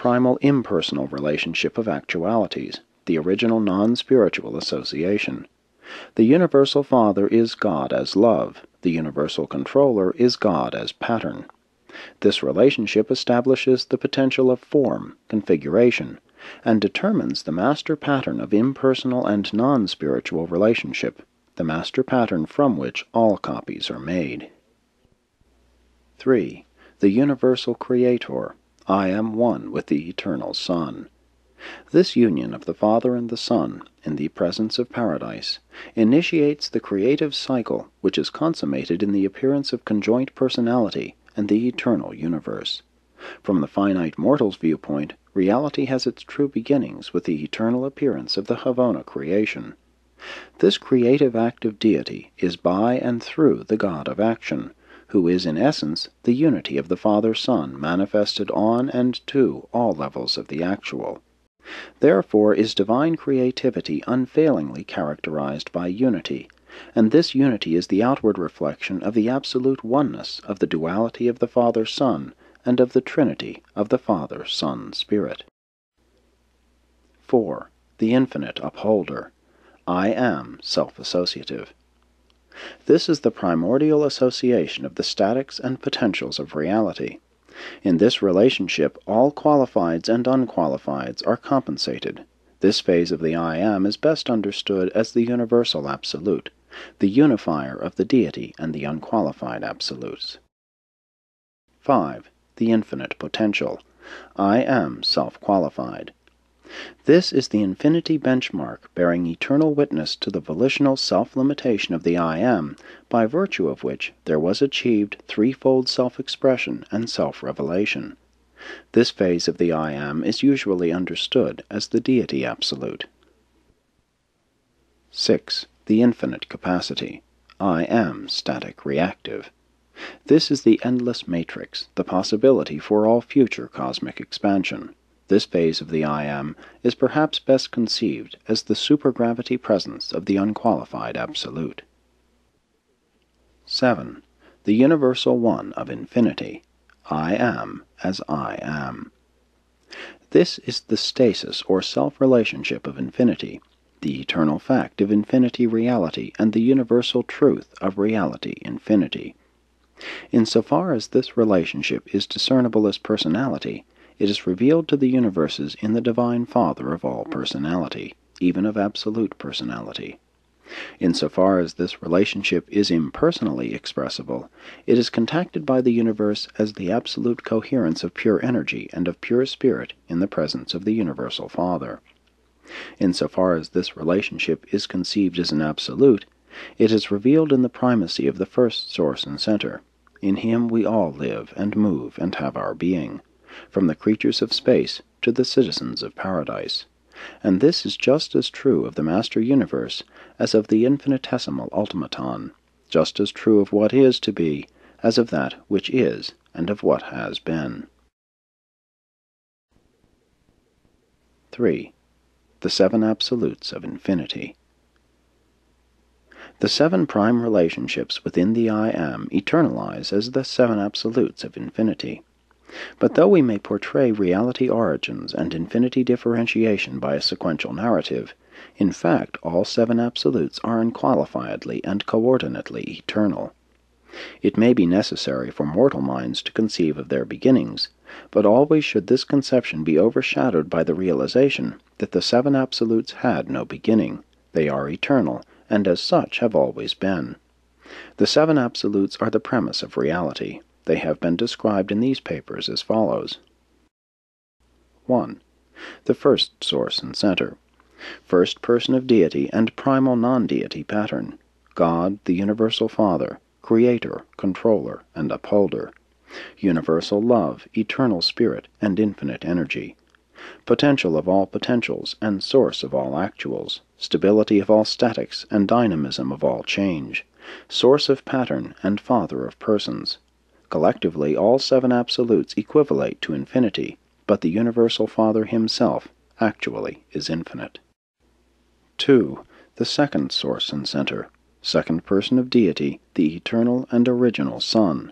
primal impersonal relationship of actualities, the original non-spiritual association. The universal Father is God as love, the universal controller is God as pattern. This relationship establishes the potential of form, configuration, and determines the master pattern of impersonal and non-spiritual relationship, the master pattern from which all copies are made. 3. The universal Creator. I am one with the eternal Son. This union of the Father and the Son, in the presence of Paradise, initiates the creative cycle which is consummated in the appearance of conjoint personality and the eternal universe. From the finite mortal's viewpoint, reality has its true beginnings with the eternal appearance of the Havona creation. This creative act of deity is by and through the God of action, who is in essence the unity of the Father-Son manifested on and to all levels of the actual. Therefore is divine creativity unfailingly characterized by unity, and this unity is the outward reflection of the absolute oneness of the duality of the Father-Son and of the Trinity of the Father, Son, Spirit. 4. The infinite upholder. I am self-associative. This is the primordial association of the statics and potentials of reality. In this relationship, all qualifieds and unqualifieds are compensated. This phase of the I Am is best understood as the universal absolute, the unifier of the deity and the unqualified absolutes. 5. The infinite potential. I am self-qualified. This is the infinity benchmark bearing eternal witness to the volitional self-limitation of the I Am, by virtue of which there was achieved threefold self-expression and self-revelation. This phase of the I Am is usually understood as the deity absolute. 6. The infinite capacity. I am static reactive. This is the endless matrix, the possibility for all future cosmic expansion. This phase of the I Am is perhaps best conceived as the supergravity presence of the unqualified absolute. 7. The universal one of infinity. I am as I am. This is the stasis or self-relationship of infinity, the eternal fact of infinity reality and the universal truth of reality infinity. Insofar as this relationship is discernible as personality, it is revealed to the universes in the Divine Father of all personality, even of absolute personality. Insofar as this relationship is impersonally expressible, it is contacted by the universe as the absolute coherence of pure energy and of pure spirit in the presence of the universal Father. Insofar as this relationship is conceived as an absolute, it is revealed in the primacy of the first source and center. In him we all live and move and have our being, from the creatures of space to the citizens of paradise. And this is just as true of the Master Universe as of the infinitesimal automaton, just as true of what is to be as of that which is and of what has been. 3. The seven absolutes of infinity. The seven prime relationships within the I Am eternalize as the seven absolutes of infinity. But though we may portray reality origins and infinity differentiation by a sequential narrative, in fact all seven absolutes are unqualifiedly and coordinately eternal. It may be necessary for mortal minds to conceive of their beginnings, but always should this conception be overshadowed by the realization that the seven absolutes had no beginning. They are eternal, and as such have always been. The seven absolutes are the premise of reality. They have been described in these papers as follows. 1. The first source and center. First person of deity and primal non-deity pattern. God, the universal Father, Creator, Controller, and Upholder. Universal love, eternal spirit, and infinite energy. Potential of all potentials and source of all actuals. Stability of all statics and dynamism of all change. Source of pattern and Father of persons. Collectively, all seven absolutes equivalate to infinity, but the universal Father himself actually is infinite. 2. The second source and center. Second person of deity, the eternal and original Son.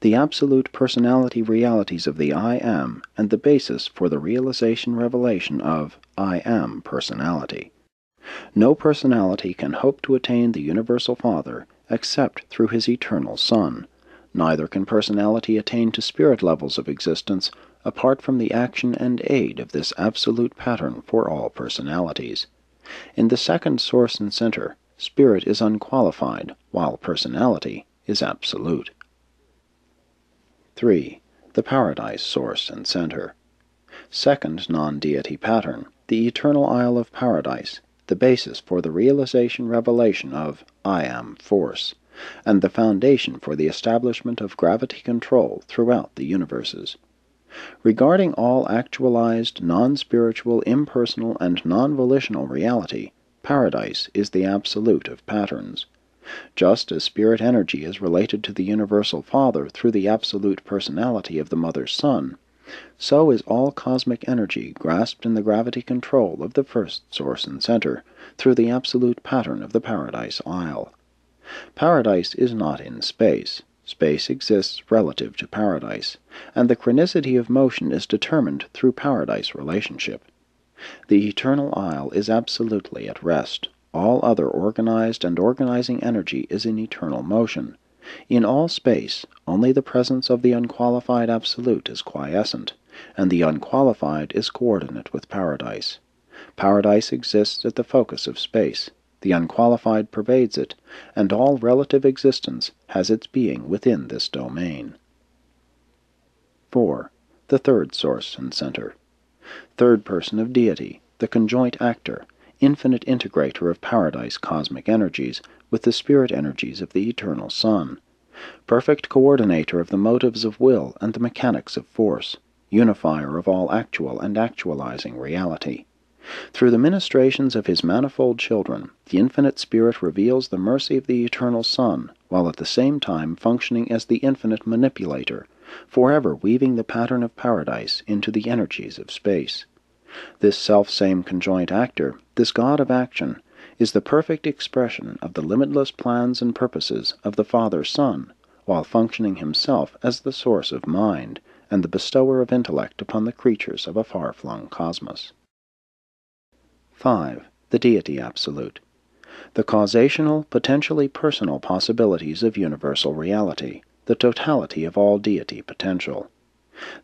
the absolute personality realities of the I Am, and the basis for the realization-revelation of I Am personality. No personality can hope to attain the Universal Father except through His eternal Son. Neither can personality attain to spirit levels of existence apart from the action and aid of this absolute pattern for all personalities. In the second source and center, spirit is unqualified, while personality is absolute. 3. The Paradise Source and Center. Second non-deity pattern, the eternal Isle of Paradise, the basis for the realization-revelation of I Am Force, and the foundation for the establishment of gravity control throughout the universes. Regarding all actualized, non-spiritual, impersonal, and non-volitional reality, Paradise is the absolute of patterns. Just as spirit energy is related to the Universal Father through the absolute personality of the Mother Sun, so is all cosmic energy grasped in the gravity control of the first source and center through the absolute pattern of the Paradise Isle. Paradise is not in space. Space exists relative to Paradise, and the chronicity of motion is determined through Paradise relationship. The eternal Isle is absolutely at rest. All other organized and organizing energy is in eternal motion. In all space, only the presence of the unqualified Absolute is quiescent, and the unqualified is coordinate with Paradise. Paradise exists at the focus of space. The unqualified pervades it, and all relative existence has its being within this domain. 4. The third source and center. Third person of deity, the conjoint actor, infinite integrator of Paradise cosmic energies with the spirit energies of the eternal Sun, perfect coordinator of the motives of will and the mechanics of force, unifier of all actual and actualizing reality. Through the ministrations of His manifold children, the infinite Spirit reveals the mercy of the eternal Son, while at the same time functioning as the infinite manipulator, forever weaving the pattern of Paradise into the energies of space. This self-same conjoint actor, this God of action, is the perfect expression of the limitless plans and purposes of the Father-Son, while functioning Himself as the source of mind and the bestower of intellect upon the creatures of a far-flung cosmos. 5. The Deity Absolute. The causational, potentially personal possibilities of universal reality, the totality of all deity potential.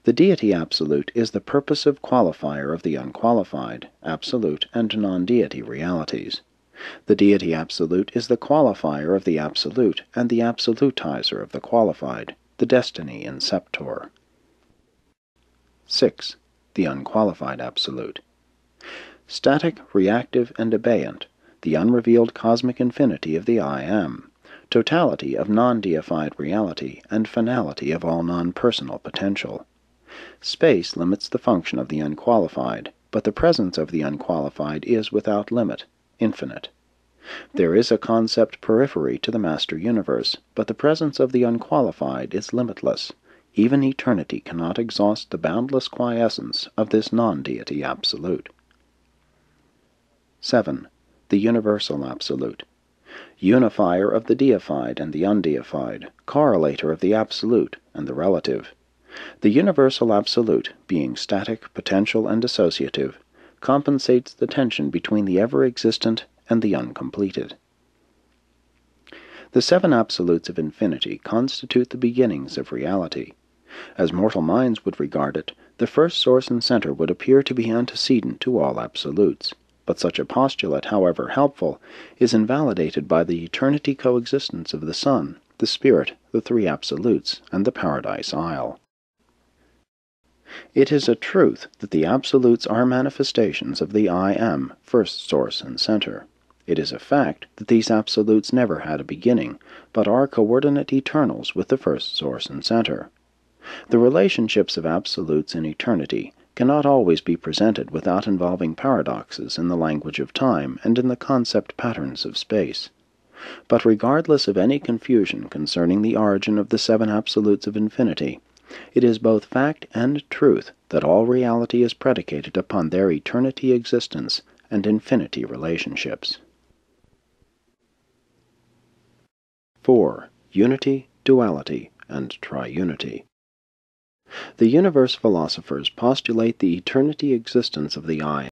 The Deity Absolute is the purposive qualifier of the unqualified, absolute, and non-deity realities. The Deity Absolute is the qualifier of the absolute and the absolutizer of the qualified, the destiny inceptor. 6. The Unqualified Absolute. Static, reactive, and abeyant, the unrevealed cosmic infinity of the I Am, totality of non-deified reality, and finality of all non-personal potential. Space limits the function of the unqualified, but the presence of the unqualified is without limit, infinite. There is a concept periphery to the Master Universe, but the presence of the unqualified is limitless. Even eternity cannot exhaust the boundless quiescence of this non-deity absolute. 7. The Universal Absolute. Unifier of the deified and the undeified, correlator of the absolute and the relative. The Universal Absolute, being static, potential, and associative, compensates the tension between the ever-existent and the uncompleted. The 7 absolutes of infinity constitute the beginnings of reality. As mortal minds would regard it, the first source and center would appear to be antecedent to all absolutes. But such a postulate, however helpful, is invalidated by the eternity coexistence of the Son, the Spirit, the 3 absolutes, and the Paradise Isle. It is a truth that the absolutes are manifestations of the I Am, first source and center. It is a fact that these absolutes never had a beginning, but are coordinate eternals with the first source and center. The relationships of absolutes in eternity cannot always be presented without involving paradoxes in the language of time and in the concept patterns of space. But regardless of any confusion concerning the origin of the 7 absolutes of infinity, it is both fact and truth that all reality is predicated upon their eternity existence and infinity relationships. 4. Unity, duality, and triunity. The universe philosophers postulate the eternity existence of the I